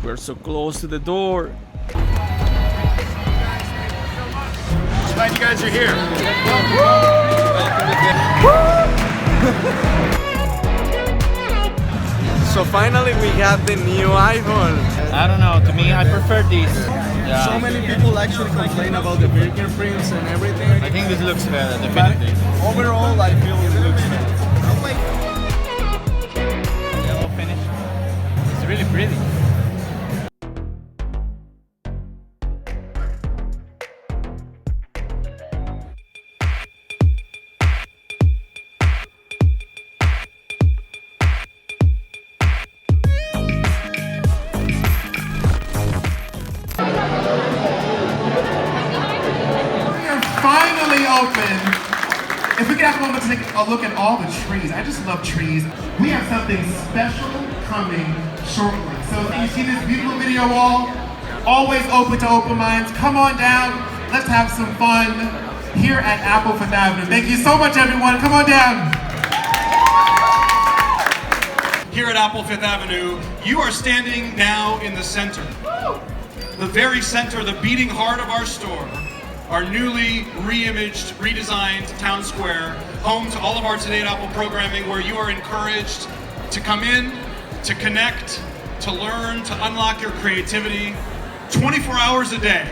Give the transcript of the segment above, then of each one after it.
We're so close to the door. Glad you guys are here. So finally we have the new iPhone. I don't know, to me I prefer these. Yeah. So many people actually complain about the fingerprints and everything. I think this looks better, definitely. Overall, I feel it looks better. Yellow finish. It's really pretty. Finally open. If we could have a moment to take a look at all the trees. I just love trees. We have something special coming shortly. So you see this beautiful video wall? Always open to open minds. Come on down. Let's have some fun here at Apple Fifth Avenue. Thank you so much, everyone. Come on down. Here at Apple Fifth Avenue, you are standing now in the center. The very center, the beating heart of our store. Our newly re-imaged, redesigned town square, home to all of our Today at Apple programming, where you are encouraged to come in, to connect, to learn, to unlock your creativity 24 hours a day,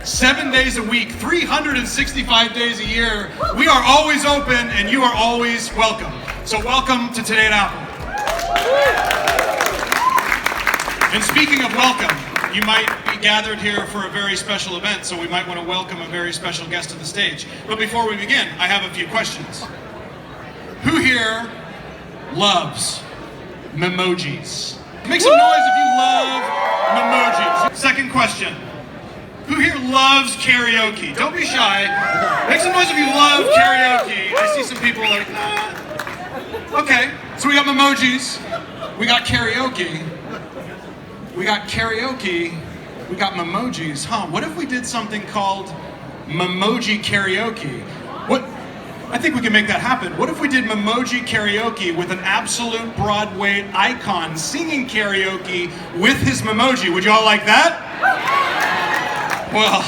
7 days a week, 365 days a year. We are always open and you are always welcome. So welcome to Today at Apple. And speaking of welcome, you might be gathered here for a very special event, so we might want to welcome a very special guest to the stage. But before we begin, I have a few questions. Who here loves memojis? Make some noise if you love memojis. Second question. Who here loves karaoke? Don't be shy. Make some noise if you love karaoke. I see some people like, Okay, so we got memojis. We got karaoke. We got karaoke, we got memojis. What if we did something called memoji karaoke? I think we can make that happen. What if we did memoji karaoke with an absolute Broadway icon singing karaoke with his memoji? Would you all like that? Well,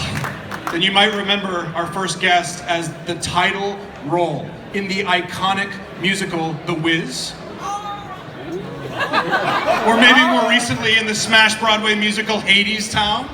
then you might remember our first guest as the title role in the iconic musical The Wiz. Or maybe more recently in the smash Broadway musical Hadestown.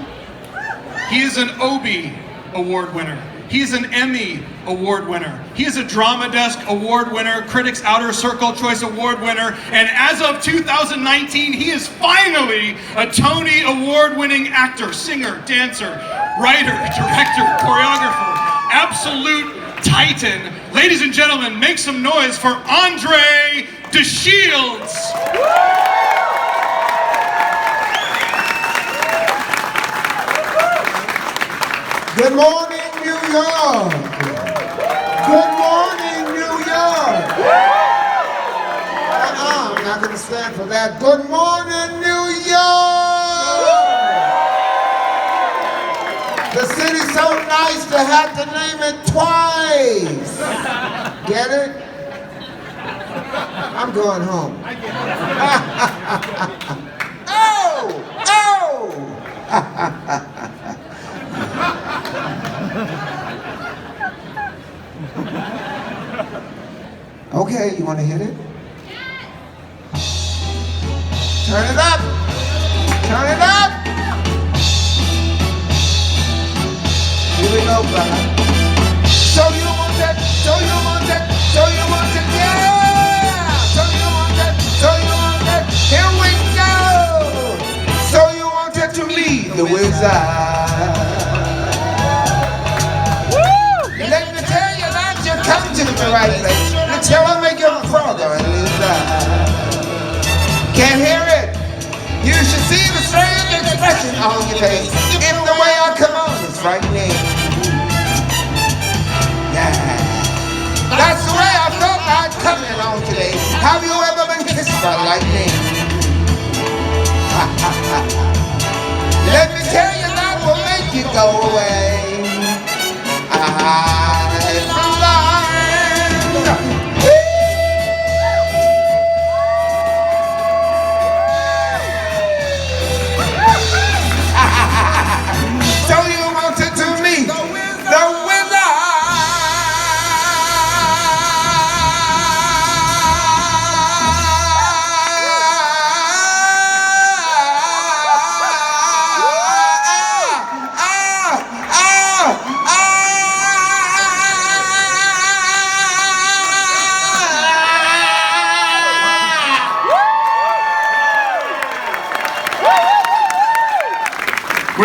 He is an Obie Award winner. He is an Emmy Award winner. He is a Drama Desk Award winner, Critics Outer Circle Choice Award winner, and as of 2019, he is finally a Tony Award winning actor, singer, dancer, writer, director, choreographer, absolute titan. Ladies and gentlemen, make some noise for Andre DeShields. Good morning, New York. Good morning, New York. I'm not going to stand for that. Good morning, New York. The city's so nice to have to name it twice. Get it? I'm going home. Oh! Okay, you want to hit it? Turn it up! Turn it up! Here we go, brother. So you want it, so you want it, so you want it, yeah! So you want it, so you want it, here we go! So you wanted to lead the wizard. Let me tell you that you come to the right place until I make your brother and can't hear it. You should see the strange expression on your face if the way I come on is frightening. Yeah, that's the way I felt I'd come in on today. Have you ever been kissed by lightning? Let me tell you that will make you go away.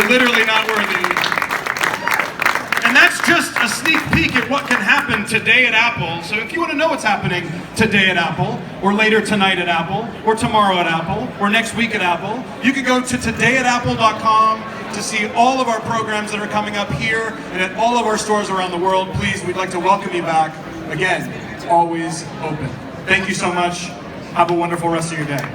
We're literally not worthy. And that's just a sneak peek at what can happen today at Apple. So if you want to know what's happening today at Apple, or later tonight at Apple, or tomorrow at Apple, or next week at Apple, you can go to todayatapple.com to see all of our programs that are coming up here and at all of our stores around the world. Please, we'd like to welcome you back. Again, it's always open. Thank you so much. Have a wonderful rest of your day.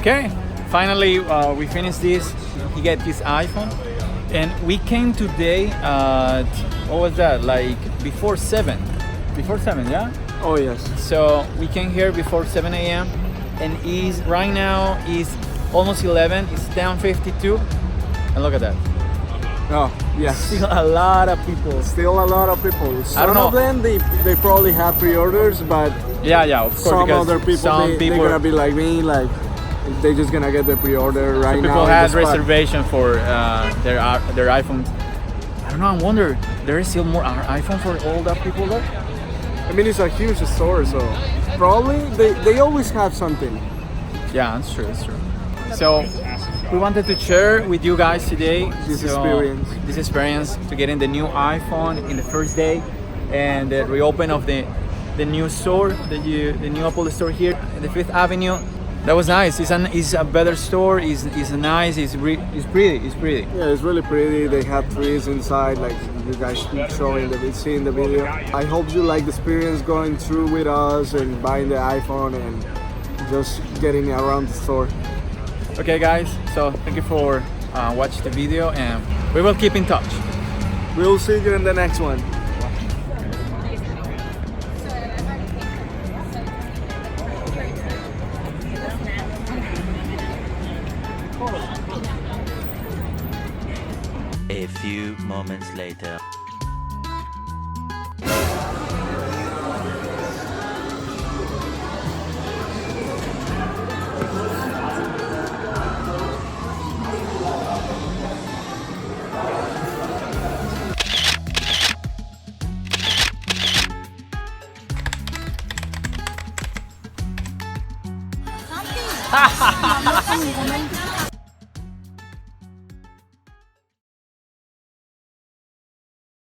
Okay, finally we finished this. He get his iPhone, and we came today at, what was that, like before 7? Before 7, yeah? Oh yes. So we came here before 7 a.m. and right now is almost 11. It's 10:52, and look at that. Oh yes. Still a lot of people. Still a lot of people. I don't Some of know. them they probably have pre-orders, but Yeah, of course. some because other people some they're gonna be like me, like they just gonna get the pre-order right now. people in had the spot. reservation for their iPhone. I don't know. I wonder there is still more iPhone for all the people there. I mean, it's a huge store, so probably they always have something. Yeah, that's true. That's true. So we wanted to share with you guys today This experience. This experience to getting the new iPhone in the first day, and the reopen of the new store, the new Apple store here in the Fifth Avenue. That was nice. It's a better store. It's nice. It's pretty. It's pretty. Yeah, it's really pretty. They have trees inside, like you guys keep seeing the video. I hope you like the experience going through with us and buying the iPhone and just getting around the store. Okay, guys. So thank you for watching the video, and we will keep in touch. We'll see you in the next one. A few moments later. Momento.